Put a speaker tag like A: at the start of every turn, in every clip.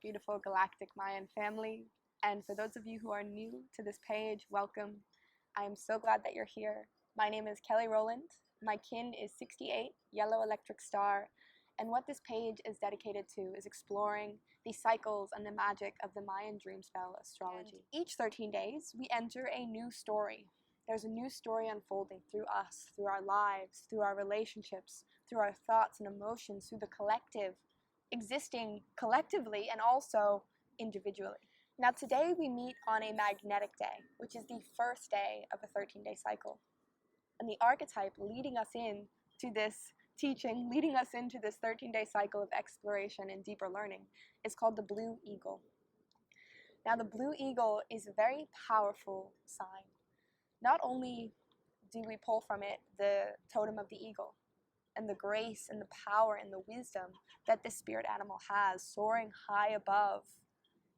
A: beautiful galactic Mayan family. And for those of you who are new to this page, welcome. I am so glad that you're here. My name is Kelly Rowland. My kin is 68, yellow electric star. And what this page is dedicated to is exploring the cycles and the magic of the Mayan Dreamspell astrology. And each 13 days, we enter a new story. There's a new story unfolding through us, through our lives, through our relationships, through our thoughts and emotions, through the collective, existing collectively and also individually. Now today we meet on a magnetic day, which is the first day of a 13-day cycle. And the archetype leading us in to this teaching, leading us into this 13-day cycle of exploration and deeper learning is called the blue eagle. Now the blue eagle is a very powerful sign. Not only do we pull from it the totem of the eagle, and the grace and the power and the wisdom that this spirit animal has, soaring high above,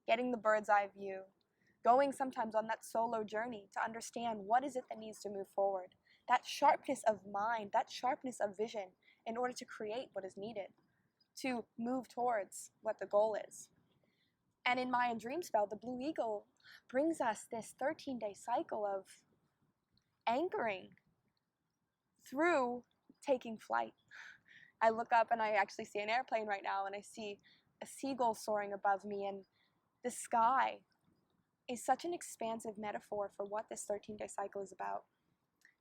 A: getting the bird's eye view, going sometimes on that solo journey to understand what is it that needs to move forward, that sharpness of mind, that sharpness of vision in order to create what is needed, to move towards what the goal is. And in Mayan Dreamspell, the blue eagle brings us this 13-day cycle of anchoring through taking flight. I look up and I actually see an airplane right now, and I see a seagull soaring above me, and the sky is such an expansive metaphor for what this 13-day cycle is about.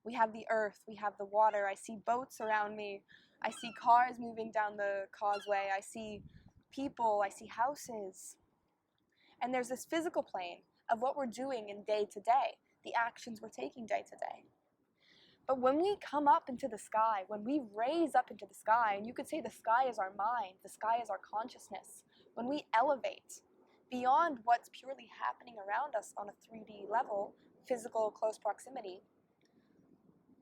A: We have the earth, we have the water, I see boats around me, I see cars moving down the causeway, I see people, I see houses. And there's this physical plane of what we're doing in day to day, the actions we're taking day to day. But when we come up into the sky, when we raise up into the sky, and you could say the sky is our mind, the sky is our consciousness, when we elevate beyond what's purely happening around us on a 3D level, physical close proximity,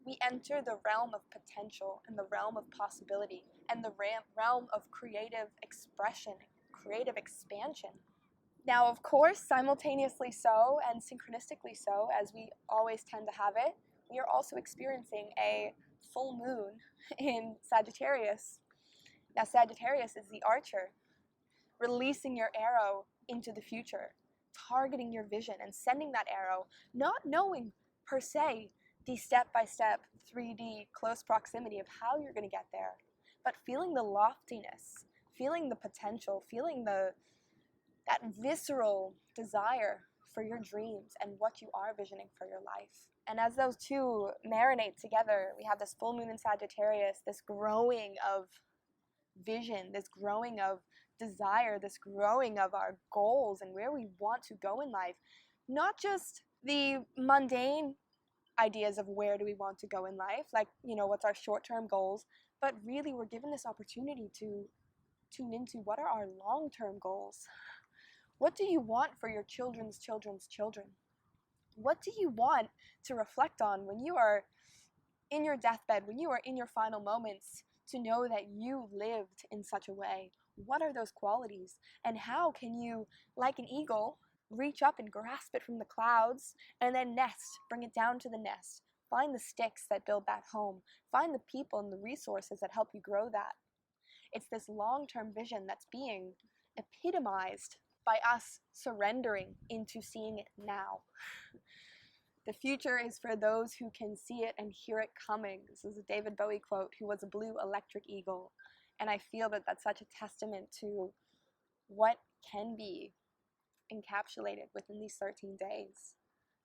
A: we enter the realm of potential and the realm of possibility and the realm of creative expression, creative expansion. Now, of course, simultaneously so and synchronistically so, as we always tend to have it, we are also experiencing a full moon in Sagittarius. Now, Sagittarius is the archer, releasing your arrow into the future, targeting your vision and sending that arrow, not knowing per se the step-by-step 3D close proximity of how you're going to get there, but feeling the loftiness, feeling the potential, feeling that visceral desire for your dreams and what you are visioning for your life. And as those two marinate together, we have this full moon in Sagittarius, this growing of vision, this growing of desire, this growing of our goals and where we want to go in life. Not just the mundane ideas of where do we want to go in life, like, what's our short-term goals, but really we're given this opportunity to tune into what are our long-term goals. What do you want for your children's children's children? What do you want to reflect on when you are in your deathbed, when you are in your final moments, to know that you lived in such a way? What are those qualities? And how can you, like an eagle, reach up and grasp it from the clouds and then nest, bring it down to the nest, find the sticks that build that home, find the people and the resources that help you grow that? It's this long-term vision that's being epitomized by us surrendering into seeing it now. The future is for those who can see it and hear it coming. This is a David Bowie quote, who was a blue electric eagle. And I feel that that's such a testament to what can be encapsulated within these 13 days.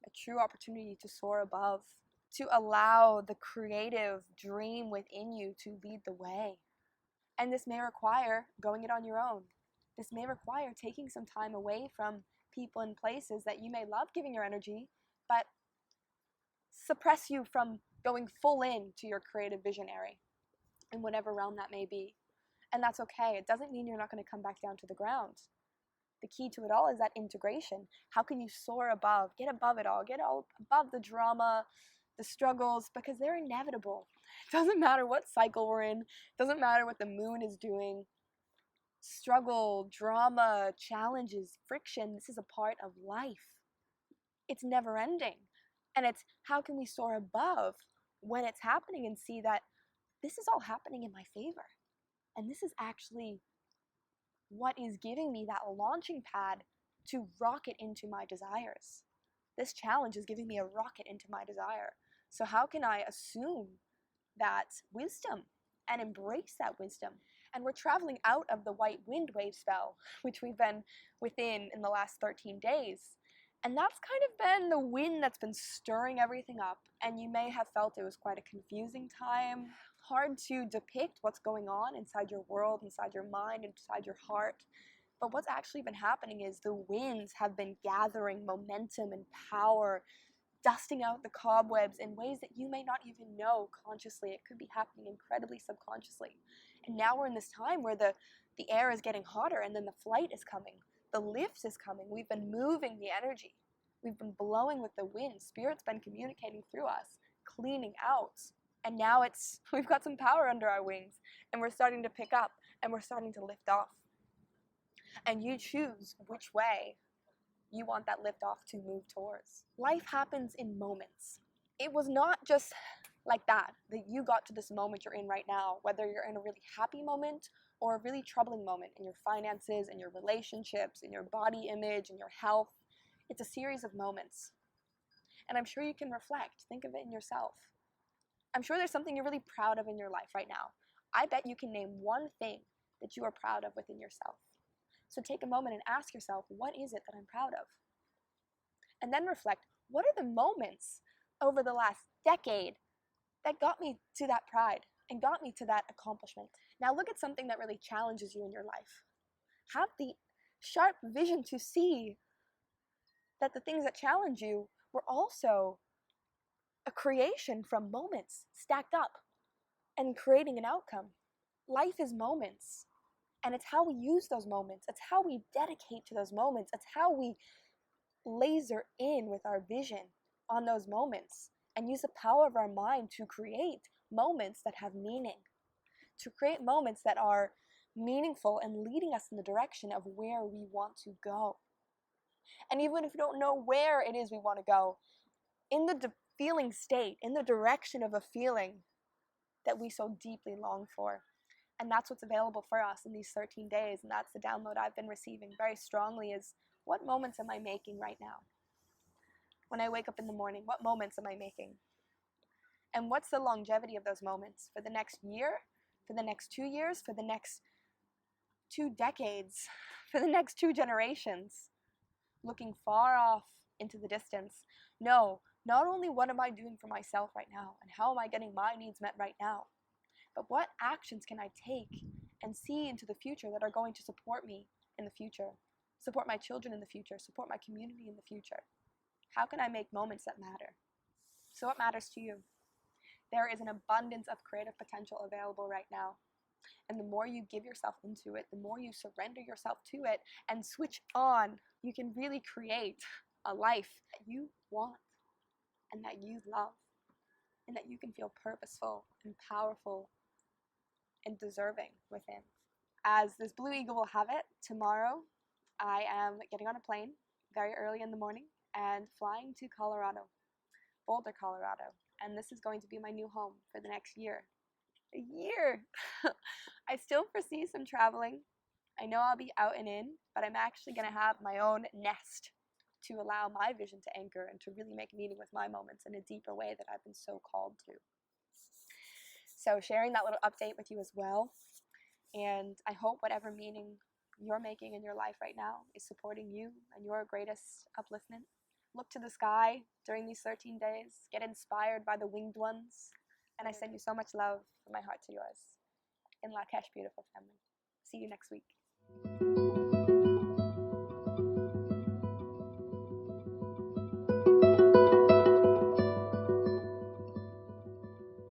A: A true opportunity to soar above, to allow the creative dream within you to lead the way. And this may require going it on your own. This may require taking some time away from people and places that you may love giving your energy, but suppress you from going full in to your creative visionary in whatever realm that may be. And that's okay. It doesn't mean you're not going to come back down to the ground. The key to it all is that integration. How can you soar above, get above it all, get all above the drama, the struggles, because they're inevitable. It doesn't matter what cycle we're in. It doesn't matter what the moon is doing. Struggle, drama, challenges, friction, this is a part of life. It's never ending. And it's how can we soar above when it's happening and see that this is all happening in my favor. And this is actually what is giving me that launching pad to rocket into my desires. This challenge is giving me a rocket into my desire. So how can I assume that wisdom and embrace that wisdom? And we're traveling out of the white wind wave spell, which we've been within in the last 13 days. And that's kind of been the wind that's been stirring everything up. And you may have felt it was quite a confusing time, hard to depict what's going on inside your world, inside your mind, inside your heart. But what's actually been happening is the winds have been gathering momentum and power, dusting out the cobwebs in ways that you may not even know consciously. It could be happening incredibly subconsciously. And now we're in this time where the air is getting hotter, and then the flight is coming. The lift is coming. We've been moving the energy. We've been blowing with the wind. Spirit's been communicating through us, cleaning out. And now we've got some power under our wings, and we're starting to pick up, and we're starting to lift off. And you choose which way you want that lift off to move towards. Life happens in moments. It was not just like that you got to this moment you're in right now, whether you're in a really happy moment or a really troubling moment in your finances, in your relationships, in your body image, in your health. It's a series of moments. And I'm sure you can reflect, think of it in yourself. I'm sure there's something you're really proud of in your life right now. I bet you can name one thing that you are proud of within yourself. So take a moment and ask yourself, what is it that I'm proud of? And then reflect, what are the moments over the last decade that got me to that pride and got me to that accomplishment? Now look at something that really challenges you in your life. Have the sharp vision to see that the things that challenge you were also a creation from moments stacked up and creating an outcome. Life is moments. And it's how we use those moments. It's how we dedicate to those moments. It's how we laser in with our vision on those moments and use the power of our mind to create moments that have meaning, to create moments that are meaningful and leading us in the direction of where we want to go. And even if we don't know where it is we want to go, in the feeling state, in the direction of a feeling that we so deeply long for. And that's what's available for us in these 13 days. And that's the download I've been receiving very strongly is, what moments am I making right now? When I wake up in the morning, what moments am I making? And what's the longevity of those moments? For the next year? For the next 2 years? For the next 2 decades? For the next 2 generations? Looking far off into the distance. No, not only what am I doing for myself right now, and how am I getting my needs met right now, but what actions can I take and see into the future that are going to support me in the future, support my children in the future, support my community in the future? How can I make moments that matter? So what matters to you? There is an abundance of creative potential available right now. And the more you give yourself into it, the more you surrender yourself to it and switch on, you can really create a life that you want and that you love and that you can feel purposeful and powerful and deserving within. As this Blue Eagle will have it, tomorrow I am getting on a plane very early in the morning and flying to Colorado, Boulder, Colorado. And this is going to be my new home for the next year. A year! I still foresee some traveling. I know I'll be out and in, but I'm actually going to have my own nest to allow my vision to anchor and to really make meaning with my moments in a deeper way that I've been so called to. So sharing that little update with you as well. And I hope whatever meaning you're making in your life right now is supporting you and your greatest upliftment. Look to the sky during these 13 days. Get inspired by the winged ones. And I send you so much love from my heart to yours. In Lakesh, beautiful family. See you next week.